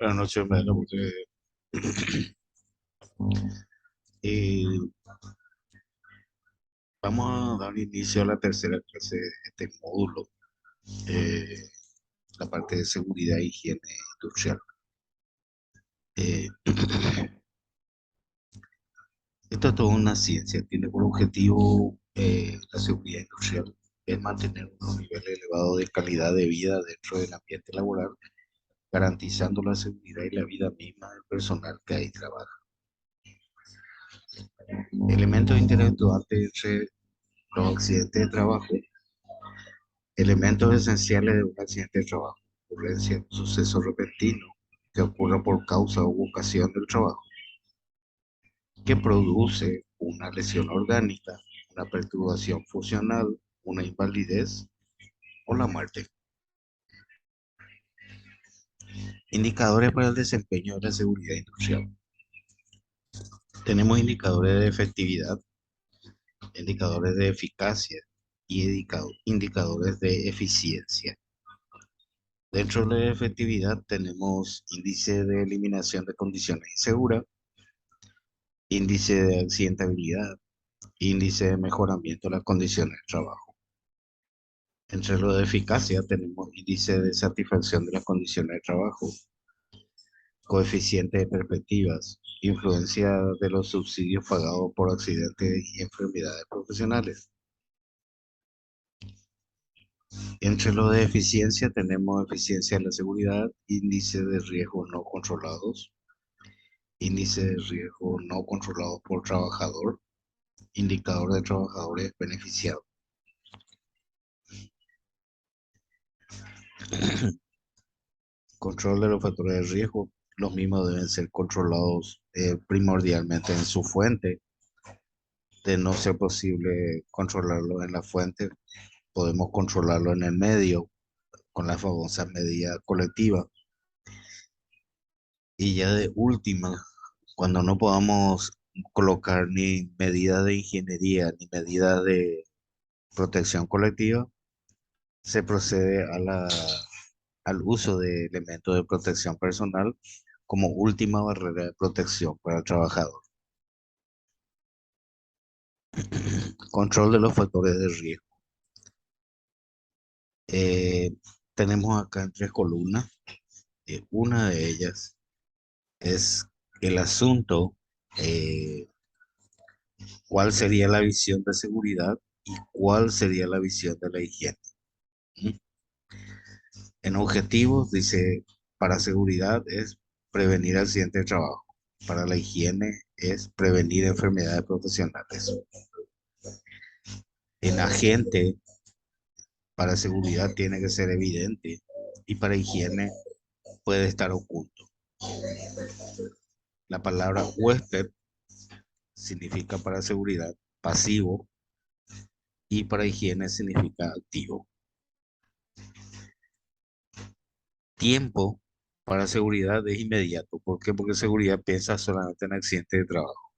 Buenas noches, Mela, porque eh, vamos a dar inicio a la tercera clase de este módulo, eh, la parte de seguridad e higiene industrial. Eh, Esto es toda una ciencia, tiene por objetivo la seguridad industrial, es mantener unos niveles elevados de calidad de vida dentro del ambiente laboral, garantizando la seguridad y la vida misma del personal que ahí trabaja. Elementos interactuantes entre los accidentes de trabajo. Elementos esenciales de un accidente de trabajo: ocurrencia de un suceso repentino que ocurra por causa u ocasión del trabajo, que produce una lesión orgánica, una perturbación funcional, una invalidez o la muerte. Indicadores para el desempeño de la seguridad industrial. Tenemos indicadores de efectividad, indicadores de eficacia y indicadores de eficiencia. Dentro de la efectividad tenemos índice de eliminación de condiciones inseguras, índice de accidentabilidad, índice de mejoramiento de las condiciones de trabajo. Entre lo de eficacia tenemos índice de satisfacción de las condiciones de trabajo, coeficiente de perspectivas, influencia de los subsidios pagados por accidentes y enfermedades profesionales. Entre lo de eficiencia tenemos eficiencia en la seguridad, índice de riesgo no controlados, índice de riesgo no controlado por trabajador, indicador de trabajadores beneficiados. Control de los factores de riesgo. Los mismos deben ser controlados primordialmente en su fuente. De no ser posible controlarlo en la fuente, podemos controlarlo en el medio con la famosa medida colectiva. Y ya de última, cuando no podamos colocar ni medidas de ingeniería ni medidas de protección colectiva, se procede al uso de elementos de protección personal como última barrera de protección para el trabajador. Control de los factores de riesgo. Eh, Tenemos acá en tres columnas. Una de ellas es el asunto, eh, cuál sería la visión de seguridad y cuál sería la visión de la higiene. ¿Mm? En objetivos dice, para seguridad es prevenir accidentes de trabajo. Para la higiene es prevenir enfermedades profesionales. En agente, para seguridad tiene que ser evidente y para higiene puede estar oculto. La palabra huésped significa para seguridad pasivo y para higiene significa activo. Tiempo para seguridad es inmediato. ¿Por qué? Porque seguridad piensa solamente en accidentes de trabajo.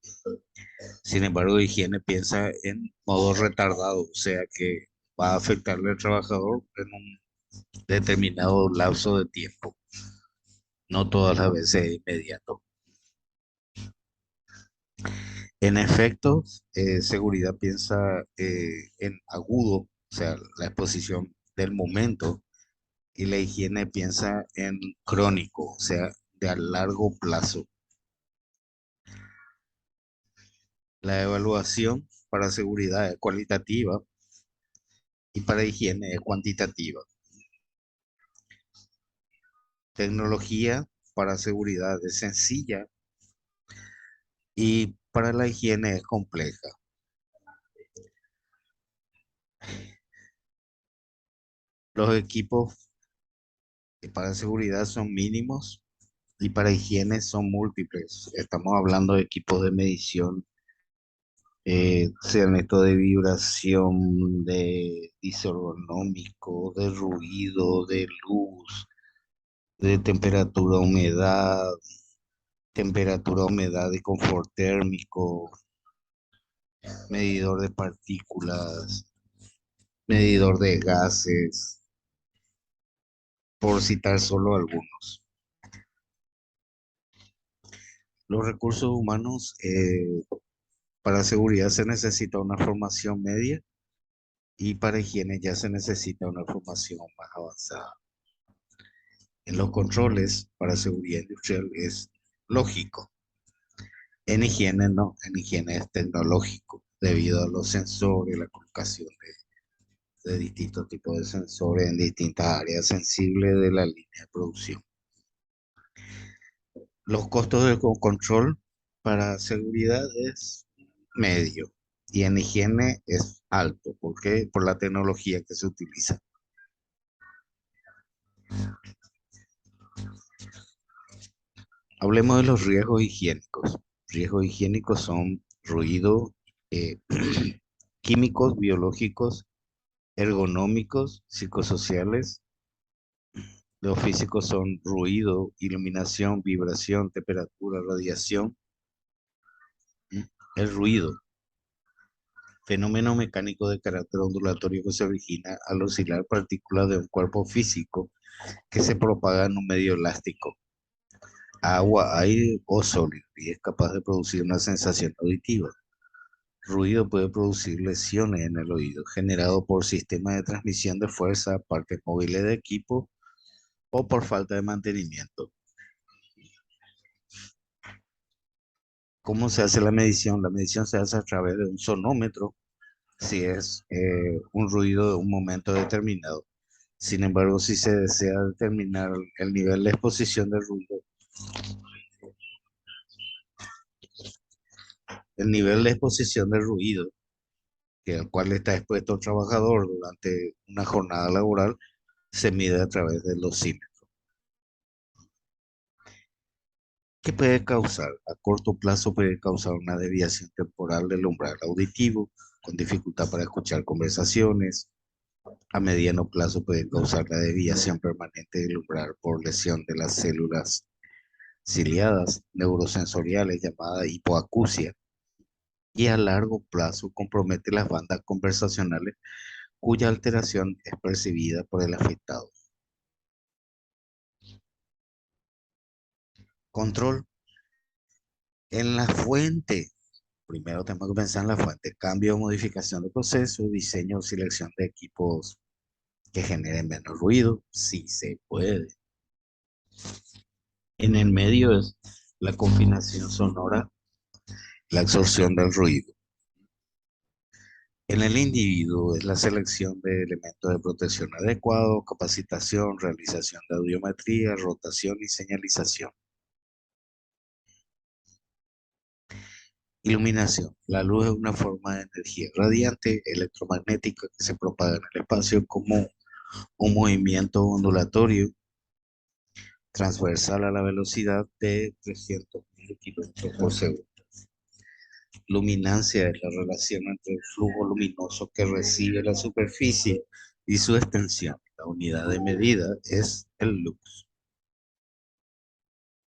Sin embargo, higiene piensa en modo retardado, o sea que va a afectarle al trabajador en un determinado lapso de tiempo. No todas las veces es inmediato. En efecto, seguridad piensa en agudo, o sea, la exposición del momento, y la higiene piensa en crónico, o sea, de a largo plazo. La evaluación para seguridad es cualitativa y para higiene es cuantitativa. Tecnología para seguridad es sencilla y para la higiene es compleja. Los equipos para seguridad son mínimos y para higiene son múltiples. Estamos hablando de equipos de medición, sean estos de vibración, de disorgonómico, de ruido, de luz, de temperatura, humedad y confort térmico, medidor de partículas, medidor de gases, por citar solo algunos. Los recursos humanos, para seguridad se necesita una formación media y para higiene ya se necesita una formación más avanzada. En los controles para seguridad industrial es lógico. En higiene no, en higiene es tecnológico, debido a los sensores, la colocación de distintos tipos de sensores en distintas áreas sensibles de la línea de producción. Los costos del control para seguridad es medio y en higiene es alto. ¿Por qué? Por la tecnología que se utiliza. Hablemos de los riesgos higiénicos. Riesgos higiénicos son ruido, eh, químicos, biológicos, ergonómicos, psicosociales. Los físicos son ruido, iluminación, vibración, temperatura, radiación. ¿Mm? El ruido, fenómeno mecánico de carácter ondulatorio que se origina al oscilar partículas de un cuerpo físico que se propaga en un medio elástico, agua, aire o sólido, y es capaz de producir una sensación auditiva. Ruido puede producir lesiones en el oído, generado por sistemas de transmisión de fuerza, partes móviles de equipo o por falta de mantenimiento. ¿Cómo se hace la medición? La medición se hace a través de un sonómetro, si es un ruido de un momento determinado. Sin embargo, si se desea determinar el nivel de exposición del ruido, el nivel de exposición del ruido al cual está expuesto el trabajador durante una jornada laboral se mide a través del oscímetro. ¿Qué puede causar? A corto plazo puede causar una desviación temporal del umbral auditivo, con dificultad para escuchar conversaciones. A mediano plazo puede causar la desviación permanente del umbral por lesión de las células ciliadas neurosensoriales llamada hipoacusia. Y a largo plazo compromete las bandas conversacionales cuya alteración es percibida por el afectado. Control en la fuente. Primero tenemos que pensar en la fuente. Cambio o modificación de procesos, diseño o selección de equipos que generen menos ruido, si se puede. En el medio es la confinación sonora, la absorción del ruido. En el individuo es la selección de elementos de protección adecuados, capacitación, realización de audiometría, rotación y señalización. Iluminación. La luz es una forma de energía radiante electromagnética que se propaga en el espacio como un movimiento ondulatorio transversal a la velocidad de 300.000 kilómetros por segundo. Luminancia es la relación entre el flujo luminoso que recibe la superficie y su extensión. La unidad de medida es el lux.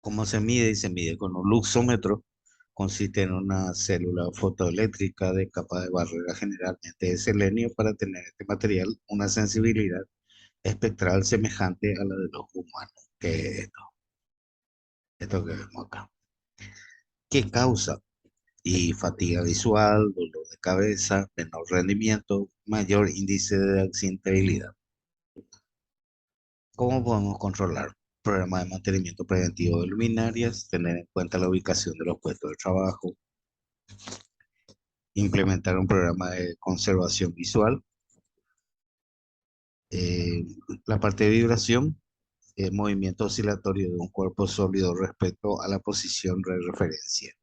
¿Cómo se mide? Y se mide con un luxómetro. Consiste en una célula fotoeléctrica de capa de barrera generalmente de selenio para tener este material una sensibilidad espectral semejante a la del ojo humano, que es esto que vemos acá. ¿Qué causa? Y fatiga visual, dolor de cabeza, menor rendimiento, mayor índice de accidentabilidad. ¿Cómo podemos controlar? Programa de mantenimiento preventivo de luminarias, tener en cuenta la ubicación de los puestos de trabajo, implementar un programa de conservación visual, eh, la parte de vibración, movimiento oscilatorio de un cuerpo sólido respecto a la posición de referencia.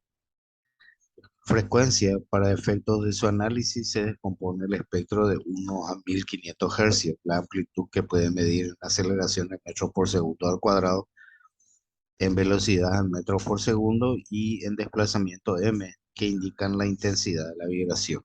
Frecuencia, para efectos de su análisis, se descompone el espectro de 1 a 1500 Hz, la amplitud que puede medir en aceleración en metros por segundo al cuadrado, en velocidad en metros por segundo y en desplazamiento m, que indican la intensidad de la vibración.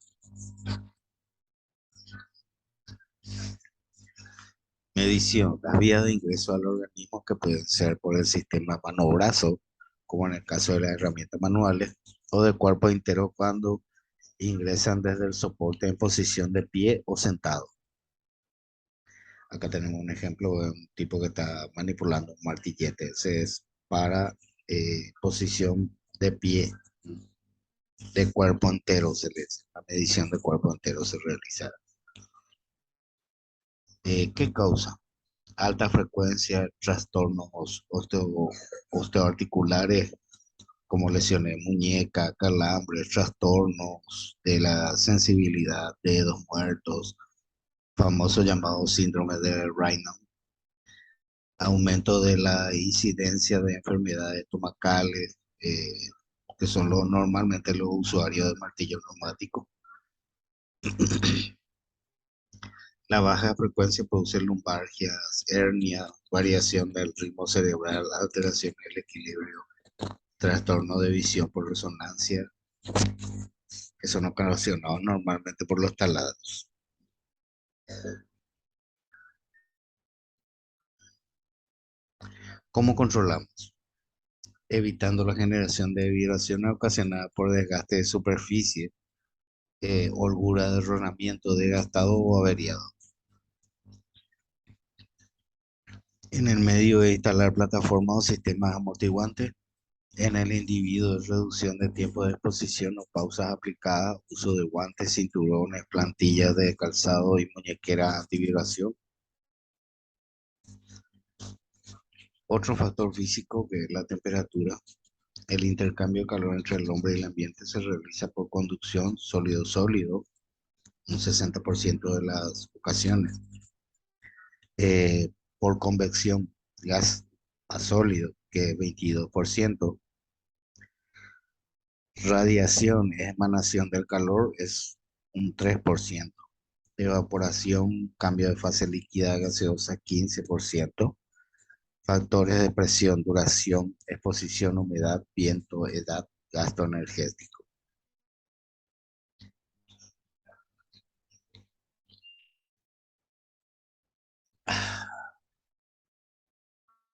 Medición, las vías de ingreso al organismo que pueden ser por el sistema mano-brazo, como en el caso de las herramientas manuales, o de cuerpo entero cuando ingresan desde el soporte en posición de pie o sentado. Acá tenemos un ejemplo de un tipo que está manipulando un martillete. Ese es para posición de pie, de cuerpo entero la medición de cuerpo entero se realiza. ¿Qué causa? Alta frecuencia, trastornos osteoarticulares como lesiones de muñeca, calambres, trastornos de la sensibilidad, dedos muertos, famoso llamado síndrome de Raynaud, aumento de la incidencia de enfermedades estomacales, que son normalmente los usuarios de martillo neumático. La baja frecuencia produce lumbalgias, hernia, variación del ritmo cerebral, alteración del equilibrio, trastorno de visión por resonancia, que son ocasionados normalmente por los talados. ¿Cómo controlamos? Evitando la generación de vibraciones ocasionadas por desgaste de superficie, holgura de rodamiento desgastado o averiado. En el medio de instalar plataformas o sistemas amortiguantes. En el individuo, reducción de tiempo de exposición o pausas aplicadas, uso de guantes, cinturones, plantillas de calzado y muñequeras antivibración. Otro factor físico que es la temperatura. El intercambio de calor entre el hombre y el ambiente se realiza por conducción sólido-sólido, un 60% de las ocasiones. Por convección, gas a sólido, que es 22%. Radiación, emanación del calor, es un 3%. Evaporación, cambio de fase líquida gaseosa, 15%. Factores de presión, duración, exposición, humedad, viento, edad, gasto energético.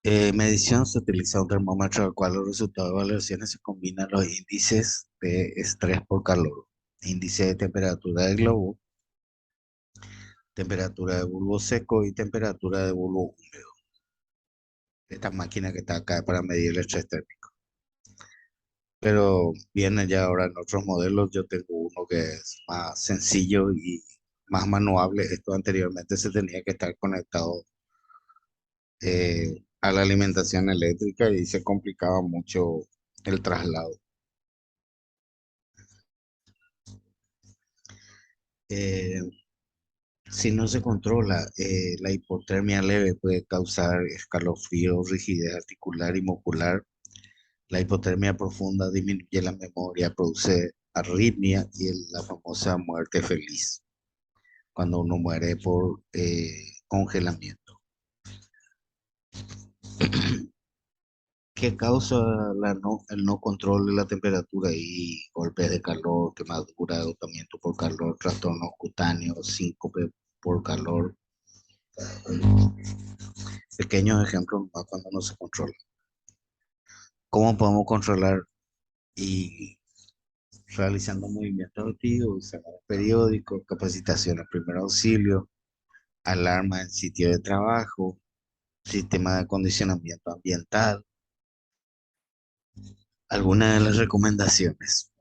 Medición, se utiliza un termómetro al cual los resultados de evaluaciones se combinan los índices de estrés por calor, índice de temperatura del globo, temperatura de bulbo seco y temperatura de bulbo húmedo. Esta máquina que está acá para medir el estrés térmico. Pero viene ya ahora en otros modelos. Yo tengo uno que es más sencillo y más manuable. Esto anteriormente se tenía que estar conectado a la alimentación eléctrica y se complicaba mucho el traslado. Eh, si no se controla, la hipotermia leve puede causar escalofrío, rigidez articular y muscular. La hipotermia profunda disminuye la memoria, produce arritmia y la famosa muerte feliz, cuando uno muere por congelamiento. ¿Qué causa el no control de la temperatura y golpes de calor, quemadura, agotamiento por calor, trastornos cutáneos, síncope por calor? Pequeños ejemplos más cuando no se controla. ¿Cómo podemos controlar? Y realizando movimientos activos, exámenes periódicos, capacitación en primer auxilio, alarma en sitio de trabajo, sistema de acondicionamiento ambiental. Algunas de las recomendaciones: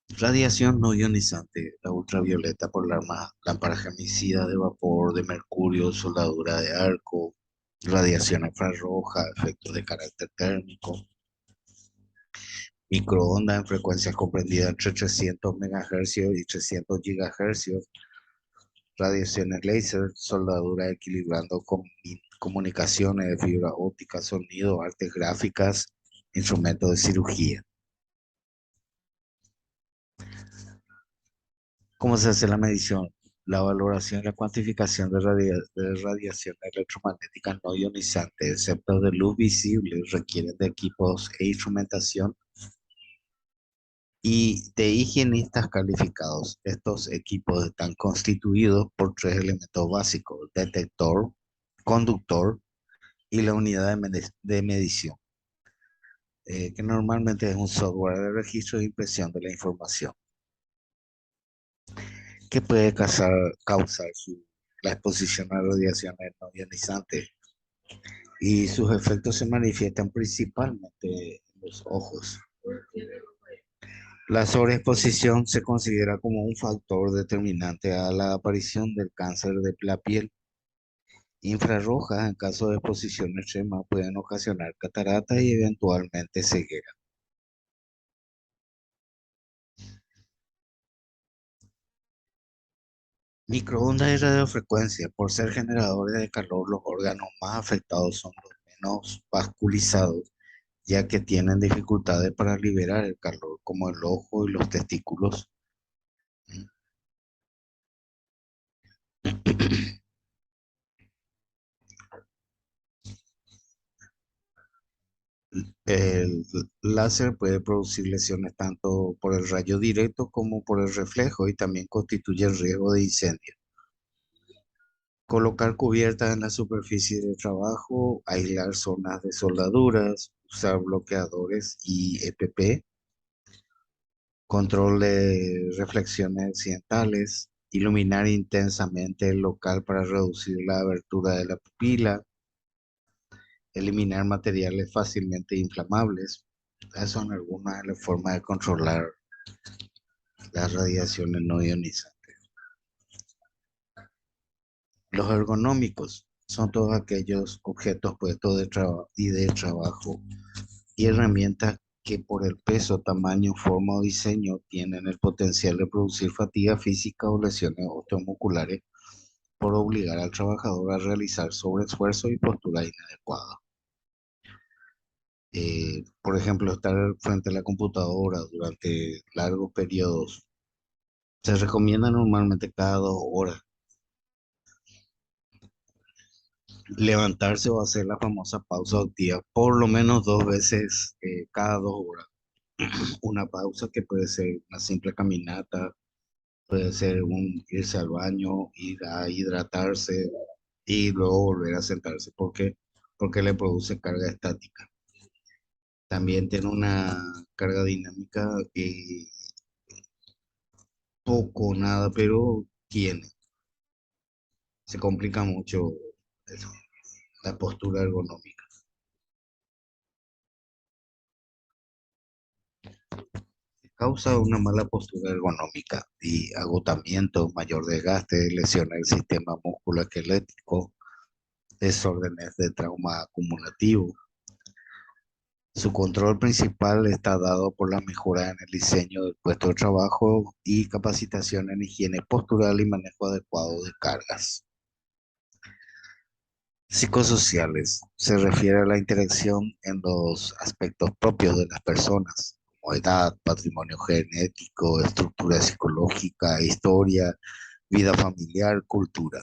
radiación no ionizante, la ultravioleta por la lámpara germicida de vapor de mercurio, soldadura de arco, radiación infrarroja, efectos de carácter térmico, microondas en frecuencias comprendidas entre 300 MHz y 300 GHz, radiaciones láser, soldadura equilibrando comunicaciones de fibra óptica, sonido, artes gráficas, instrumentos de cirugía. ¿Cómo se hace la medición? La valoración y la cuantificación de radiación electromagnética no ionizante, excepto de luz visible, requieren de equipos e instrumentación y de higienistas calificados. Estos equipos están constituidos por tres elementos básicos: detector, conductor y la unidad de medición, que normalmente es un software de registro e impresión de la información, que puede causar la exposición a radiaciones no ionizantes. y sus efectos se manifiestan principalmente en los ojos. La sobreexposición se considera como un factor determinante a la aparición del cáncer de la piel. Infrarrojas, en caso de exposición extrema, pueden ocasionar cataratas y eventualmente ceguera. Microondas y radiofrecuencia, por ser generadores de calor, los órganos más afectados son los menos vascularizados, ya que tienen dificultades para liberar el calor, como el ojo y los testículos. El láser puede producir lesiones tanto por el rayo directo como por el reflejo y también constituye riesgo de incendio. Colocar cubiertas en la superficie de trabajo, aislar zonas de soldaduras, usar bloqueadores y EPP, control de reflexiones accidentales, iluminar intensamente el local para reducir la abertura de la pupila, eliminar materiales fácilmente inflamables. Esas son algunas de las formas de controlar las radiaciones no ionizantes. Los ergonómicos son todos aquellos objetos puestos de trabajo y de trabajo y herramientas que por el peso, tamaño, forma o diseño tienen el potencial de producir fatiga física o lesiones osteomusculares por obligar al trabajador a realizar sobreesfuerzo y postura inadecuada. Por ejemplo, estar frente a la computadora durante largos periodos. Se recomienda normalmente cada 2 horas. Levantarse o hacer la famosa pausa activa por lo menos 2 veces cada 2 horas. Una pausa que puede ser una simple caminata, puede ser irse al baño, ir a hidratarse y luego volver a sentarse. ¿Por qué? Porque le produce carga estática. También tiene una carga dinámica que poco, nada, pero tiene. Se complica mucho eso, la postura ergonómica. Causa una mala postura ergonómica y agotamiento, mayor desgaste, lesiona el sistema musculoesquelético, desórdenes de trauma acumulativo. Su control principal está dado por la mejora en el diseño del puesto de trabajo y capacitación en higiene postural y manejo adecuado de cargas. Psicosociales se refiere a la interacción en los aspectos propios de las personas, como edad, patrimonio genético, estructura psicológica, historia, vida familiar, cultura,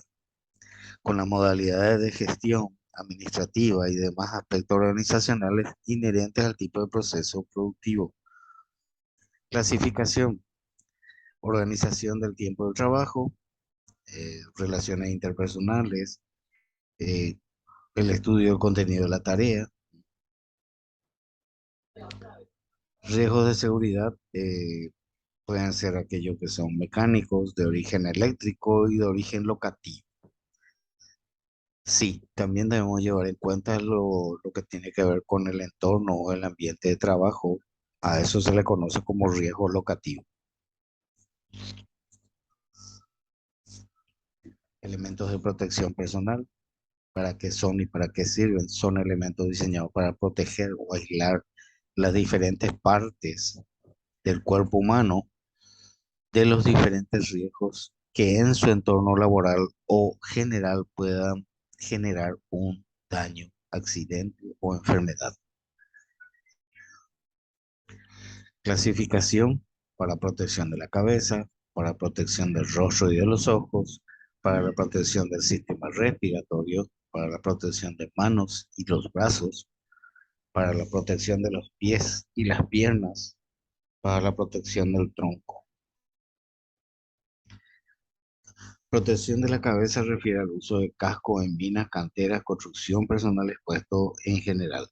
con las modalidades de gestión administrativa y demás aspectos organizacionales inherentes al tipo de proceso productivo. Clasificación, organización del tiempo de trabajo, relaciones interpersonales, eh, el estudio del contenido de la tarea, riesgos de seguridad, pueden ser aquellos que son mecánicos, de origen eléctrico y de origen locativo. Sí, también debemos llevar en cuenta lo que tiene que ver con el entorno o el ambiente de trabajo. A eso se le conoce como riesgo locativo. Elementos de protección personal, ¿para qué son y para qué sirven? Son elementos diseñados para proteger o aislar las diferentes partes del cuerpo humano de los diferentes riesgos que en su entorno laboral o general puedan generar un daño, accidente o enfermedad. Clasificación para protección de la cabeza, para protección del rostro y de los ojos, para la protección del sistema respiratorio, para la protección de manos y los brazos, para la protección de los pies y las piernas, para la protección del tronco. Protección de la cabeza refiere al uso de casco en minas, canteras, construcción personal expuesto en general.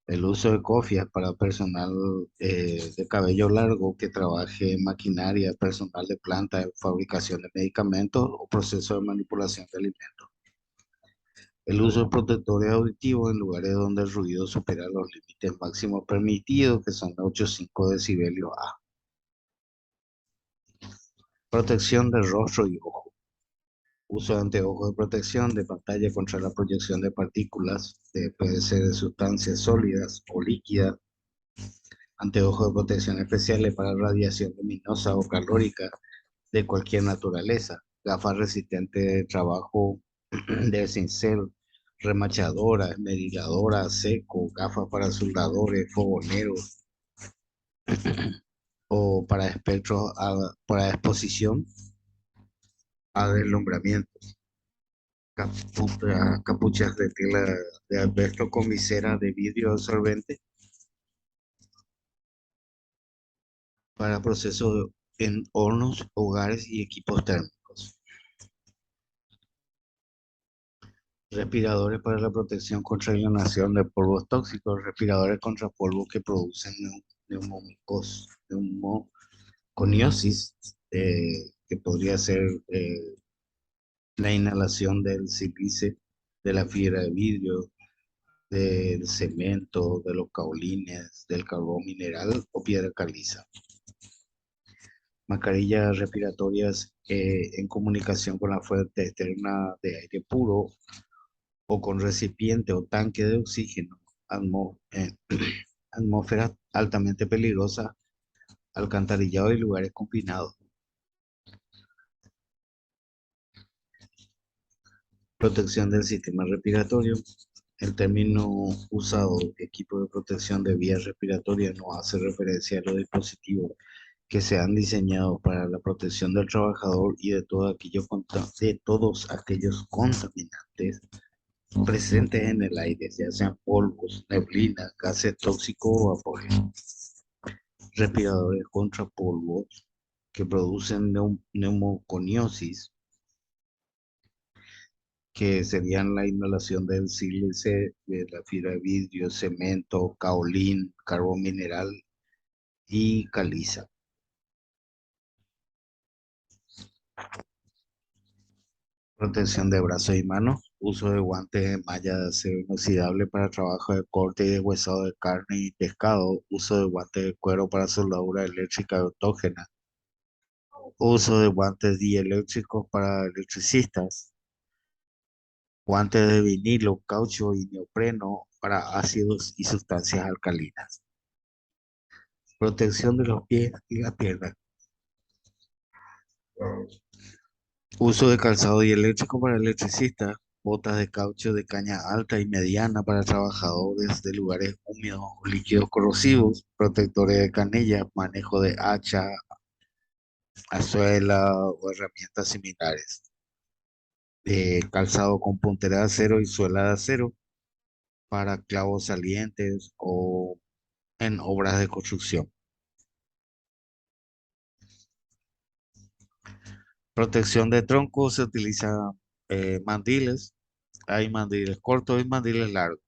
El uso de cofias para personal de cabello largo que trabaje en maquinaria, personal de planta, fabricación de medicamentos o proceso de manipulación de alimentos. El uso de protectores auditivos en lugares donde el ruido supera los límites máximos permitidos, que son 8,5 decibelios A. Protección de rostro y ojo. Uso de anteojos de protección de pantalla contra la proyección de partículas, puede ser de sustancias sólidas o líquidas. Anteojos de protección especiales para radiación luminosa o calórica de cualquier naturaleza. Gafas resistentes de trabajo de cincel, remachadoras, mediladoras, seco, gafas para soldadores, fogoneros o para espectros para exposición a deslumbramiento. Capuchas de tela de asbesto con visera de vidrio absorbente para procesos en hornos, hogares y equipos térmicos. Respiradores para la protección contra inhalación de polvos tóxicos, respiradores contra polvos que producen neumoconiosis, que podría ser la inhalación del sílice, de la fibra de vidrio, del cemento, de los caolines, del carbón mineral o piedra caliza. Mascarillas respiratorias en comunicación con la fuente externa de aire puro o con recipiente o tanque de oxígeno, atmósferas altamente peligrosas, alcantarillado y lugares confinados. Protección del sistema respiratorio. El término usado, equipo de protección de vías respiratorias, no hace referencia a los dispositivos que se han diseñado para la protección del trabajador y de todos aquellos contaminantes presentes en el aire, ya sean polvos, neblina, gases tóxicos o vapores. Respiradores contra polvos que producen neumoconiosis, que serían la inhalación del sílice, de la fibra de vidrio, cemento, caolín, carbón mineral y caliza. Protección de brazos y manos. Uso de guantes de malla de acero inoxidable para trabajo de corte y deshuesado de carne y pescado. Uso de guantes de cuero para soldadura eléctrica y autógena. Uso de guantes dieléctricos para electricistas. Guantes de vinilo, caucho y neopreno para ácidos y sustancias alcalinas. Protección de los pies y las piernas. Uso de calzado dieléctrico para electricistas. Botas de caucho de caña alta y mediana para trabajadores de lugares húmedos o líquidos corrosivos. Protectores de canilla. Manejo de hacha, azuela o herramientas similares. Calzado con puntera de acero y suela de acero para clavos salientes o en obras de construcción. Protección de tronco, se utiliza mandiles. Hay mandiles cortos y mandiles largos.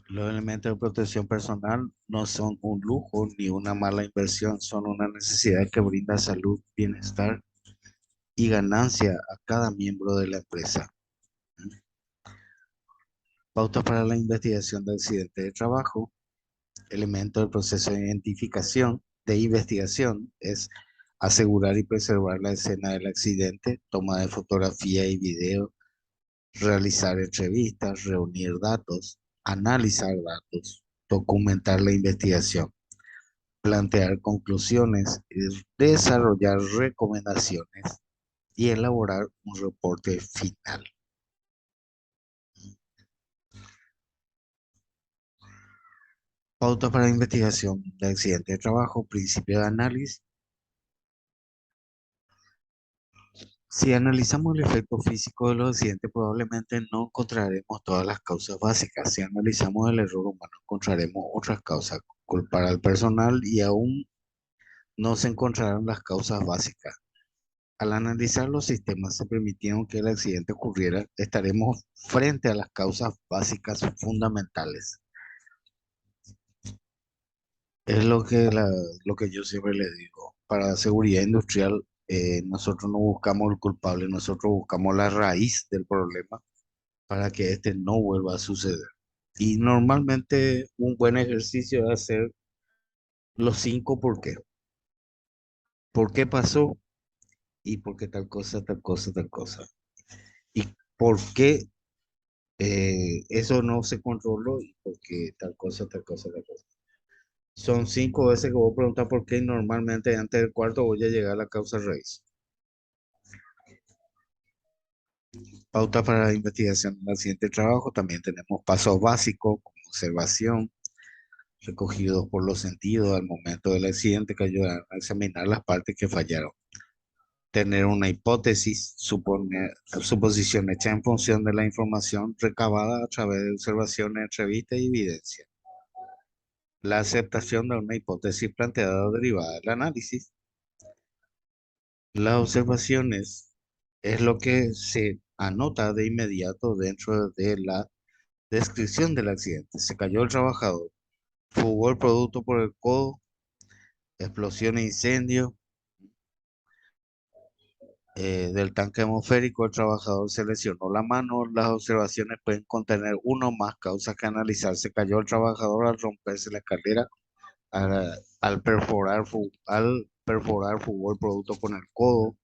Los elementos de protección personal no son un lujo ni una mala inversión, son una necesidad que brinda salud, bienestar y ganancia a cada miembro de la empresa. Pautas para la investigación de accidentes de trabajo. Elemento del proceso de investigación es asegurar y preservar la escena del accidente, toma de fotografía y video, realizar entrevistas, reunir datos, analizar datos, documentar la investigación, plantear conclusiones, desarrollar recomendaciones y elaborar un reporte final. Pautas para investigación de accidentes de trabajo, principio de análisis. Si analizamos el efecto físico de los accidentes, probablemente no encontraremos todas las causas básicas. Si analizamos el error humano, encontraremos otras causas. Culpar al personal y aún no se encontraron las causas básicas. Al analizar los sistemas que permitieron que el accidente ocurriera, estaremos frente a las causas básicas fundamentales. Es lo que yo siempre le digo. para seguridad industrial, nosotros no buscamos el culpable, nosotros buscamos la raíz del problema para que este no vuelva a suceder. Y normalmente un buen ejercicio es hacer los cinco por qué. ¿Por qué pasó? Y por qué tal cosa, tal cosa, tal cosa. Y por qué eso no se controló y por qué tal cosa, tal cosa, tal cosa. Son 5 veces que voy a preguntar por qué y normalmente antes del cuarto voy a llegar a la causa raíz. Pauta para la investigación del accidente de trabajo. También tenemos pasos básicos como observación, recogidos por los sentidos al momento del accidente que ayudan a examinar las partes que fallaron. Tener una hipótesis, suposición hecha en función de la información recabada a través de observaciones, entrevistas y evidencia. La aceptación de una hipótesis planteada o derivada del análisis. Las observaciones es lo que se anota de inmediato dentro de la descripción del accidente. Se cayó el trabajador, fugó el producto por el codo, explosión e incendio del tanque atmosférico, el trabajador se lesionó la mano. Las observaciones pueden contener uno o más causas que analizar. Se cayó el trabajador al romperse la escalera, al perforar fugó el producto con el codo.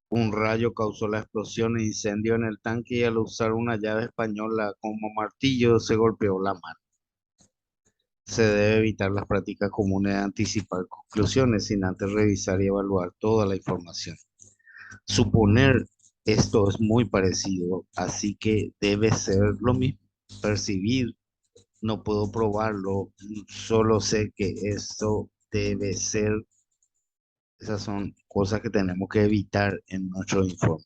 Un rayo causó la explosión e incendio en el tanque y al usar una llave española como martillo se golpeó la mano. Se debe evitar las prácticas comunes de anticipar conclusiones sin antes revisar y evaluar toda la información. Suponer esto es muy parecido, así que debe ser lo mismo. Percibir, no puedo probarlo, solo sé que esto debe ser. Esas son cosas que tenemos que evitar en nuestro informe.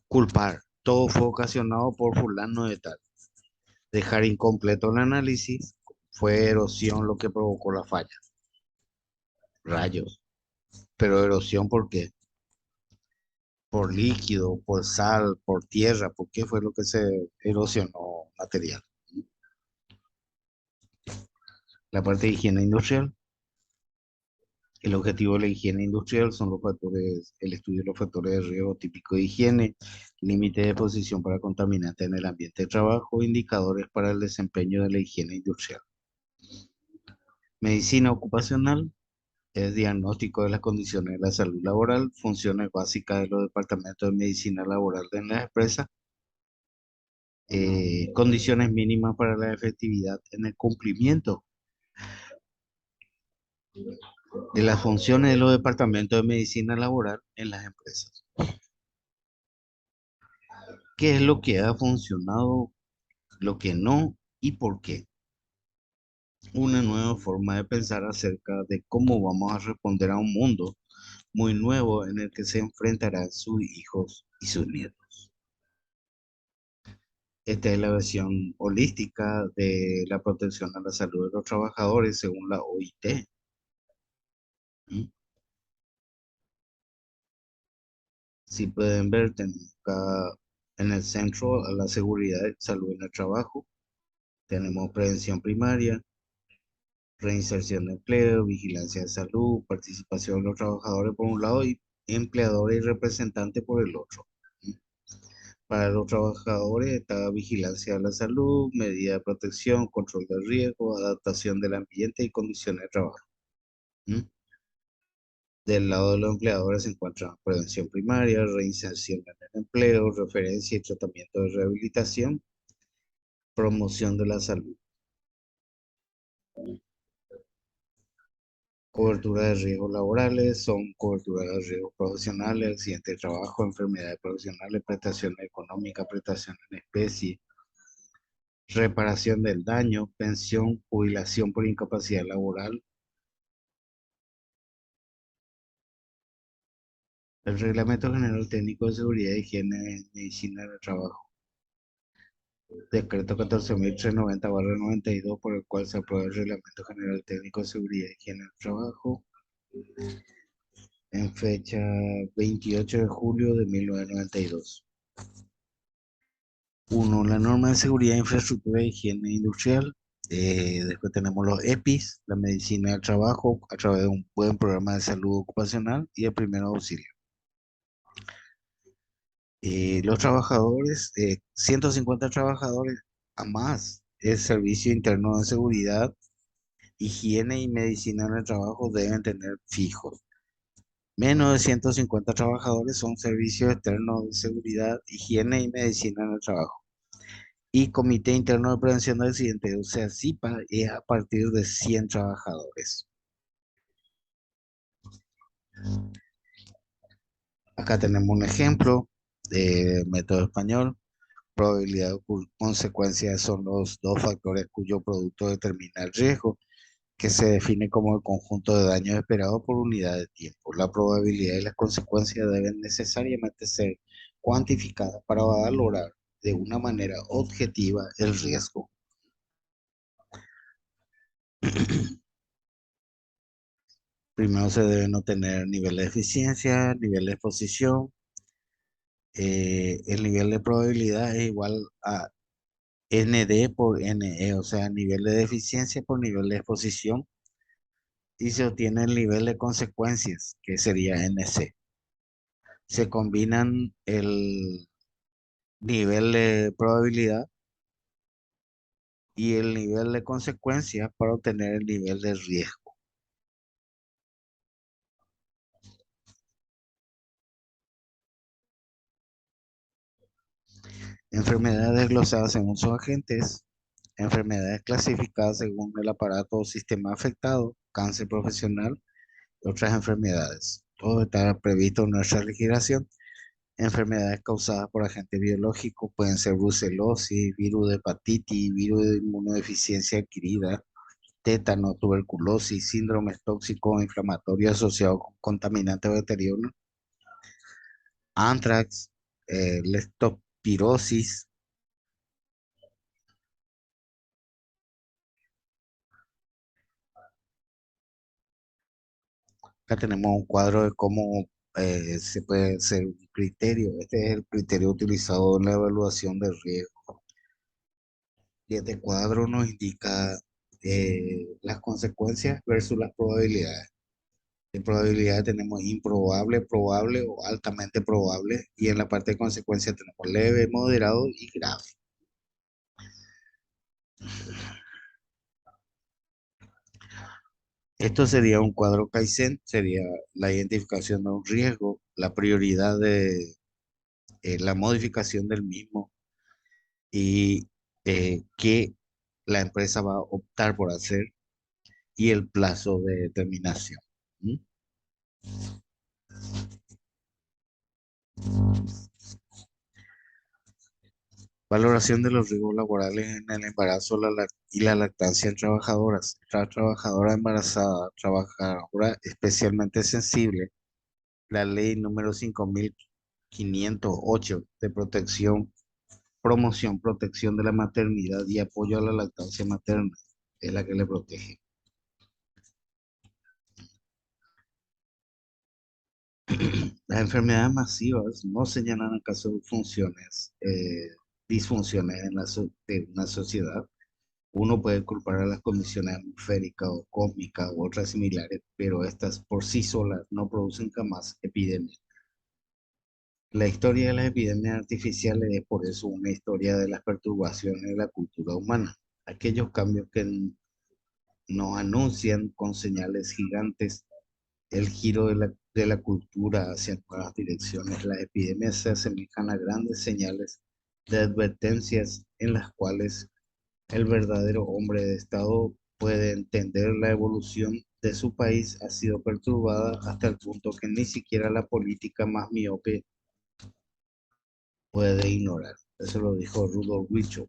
Culpar, todo fue ocasionado por fulano de tal. Dejar incompleto el análisis, fue erosión lo que provocó la falla. Rayos. Pero erosión, ¿por qué? Por líquido, por sal, por tierra. ¿Por qué fue lo que se erosionó material? La parte de higiene industrial. El objetivo de la higiene industrial son los factores, el estudio de los factores de riesgo típico de higiene, límite de exposición para contaminantes en el ambiente de trabajo, indicadores para el desempeño de la higiene industrial. Medicina ocupacional, es diagnóstico de las condiciones de la salud laboral, funciones básicas de los departamentos de medicina laboral en las empresas, condiciones mínimas para la efectividad en el cumplimiento de las funciones de los departamentos de medicina laboral en las empresas. ¿Qué es lo que ha funcionado, lo que no y por qué? Una nueva forma de pensar acerca de cómo vamos a responder a un mundo muy nuevo en el que se enfrentarán sus hijos y sus nietos. Esta es la versión holística de la protección a la salud de los trabajadores según la OIT. ¿Mm? Si pueden ver, tenemos acá en el centro a la seguridad y salud en el trabajo. Tenemos prevención primaria, reinserción de empleo, vigilancia de salud, participación de los trabajadores por un lado y empleadores y representantes por el otro. ¿Mm? Para los trabajadores está vigilancia de la salud, medida de protección, control de riesgo, adaptación del ambiente y condiciones de trabajo. ¿Mm? Del lado de los empleadores se encuentran prevención primaria, reinserción en el empleo, referencia y tratamiento de rehabilitación, promoción de la salud. Cobertura de riesgos laborales son cobertura de riesgos profesionales, accidentes de trabajo, enfermedades profesionales, prestaciones económicas, prestaciones en especie, reparación del daño, pensión, jubilación por incapacidad laboral. El Reglamento General Técnico de Seguridad y Higiene en Medicina del Trabajo. Decreto 14.390/92 por el cual se aprueba el Reglamento General Técnico de Seguridad y Higiene del Trabajo en fecha 28 de julio de 1992. 1. La norma de seguridad, infraestructura e higiene industrial. Después tenemos los EPIs, la medicina del trabajo, a través de un buen programa de salud ocupacional y el primer auxilio. Los trabajadores, 150 trabajadores a más, el Servicio Interno de Seguridad, higiene y medicina en el trabajo deben tener fijos. Menos de 150 trabajadores son servicios externos de seguridad, higiene y medicina en el trabajo. Y Comité Interno de Prevención de Accidentes, o sea, CIPA, es a partir de 100 trabajadores. Acá tenemos un ejemplo de método español. Probabilidad o consecuencias son los dos factores cuyo producto determina el riesgo, que se define como el conjunto de daños esperados por unidad de tiempo. La probabilidad y las consecuencias deben necesariamente ser cuantificadas para valorar de una manera objetiva el riesgo. Primero se deben obtener nivel de eficiencia, nivel de exposición. El nivel de probabilidad es igual a ND por NE, o sea, nivel de eficiencia por nivel de exposición. Y se obtiene el nivel de consecuencias, que sería NC. Se combinan el nivel de probabilidad y el nivel de consecuencia para obtener el nivel de riesgo. Enfermedades desglosadas según sus agentes, enfermedades clasificadas según el aparato o sistema afectado, cáncer profesional y otras enfermedades. Todo está previsto en nuestra legislación. Enfermedades causadas por agentes biológicos pueden ser brucelosis, virus de hepatitis, virus de inmunodeficiencia adquirida, tétano, tuberculosis, síndromes tóxicos inflamatorios asociados con contaminantes bacterianos, anthrax, leptospirosis. Acá tenemos un cuadro de cómo se puede hacer un criterio. Este es el criterio utilizado en la evaluación de riesgo. Y este cuadro nos indica las consecuencias versus las probabilidades. En probabilidad tenemos improbable, probable o altamente probable. Y en la parte de consecuencia tenemos leve, moderado y grave. Esto sería un cuadro Kaizen, sería la identificación de un riesgo, la prioridad de la modificación del mismo y qué la empresa va a optar por hacer y el plazo de determinación. ¿Mm? Valoración de los riesgos laborales en el embarazo y la lactancia en trabajadoras. Trabajadora embarazada, trabajadora especialmente sensible. La ley número 5508 de promoción, protección de la maternidad y apoyo a la lactancia materna es la que le protege. Las enfermedades masivas no señalan acaso funciones, disfunciones de una sociedad. Uno puede culpar a las condiciones atmosféricas o cósmicas u otras similares, pero estas por sí solas no producen jamás epidemias. La historia de las epidemias artificiales es por eso una historia de las perturbaciones de la cultura humana. Aquellos cambios que nos anuncian con señales gigantes el giro de la cultura hacia nuevas direcciones. Las epidemias se asemejan a grandes señales de advertencias en las cuales el verdadero hombre de Estado puede entender la evolución de su país ha sido perturbada hasta el punto que ni siquiera la política más miope puede ignorar. Eso lo dijo Rudolf Virchow.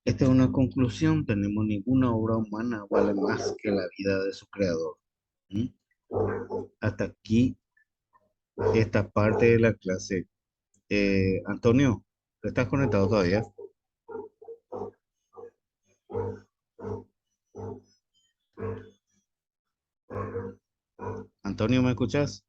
Esta es una conclusión. Tenemos ninguna obra humana vale más que la vida de su creador. ¿Mm? Hasta aquí esta parte de la clase. Antonio, ¿estás conectado todavía? Antonio, ¿me escuchas?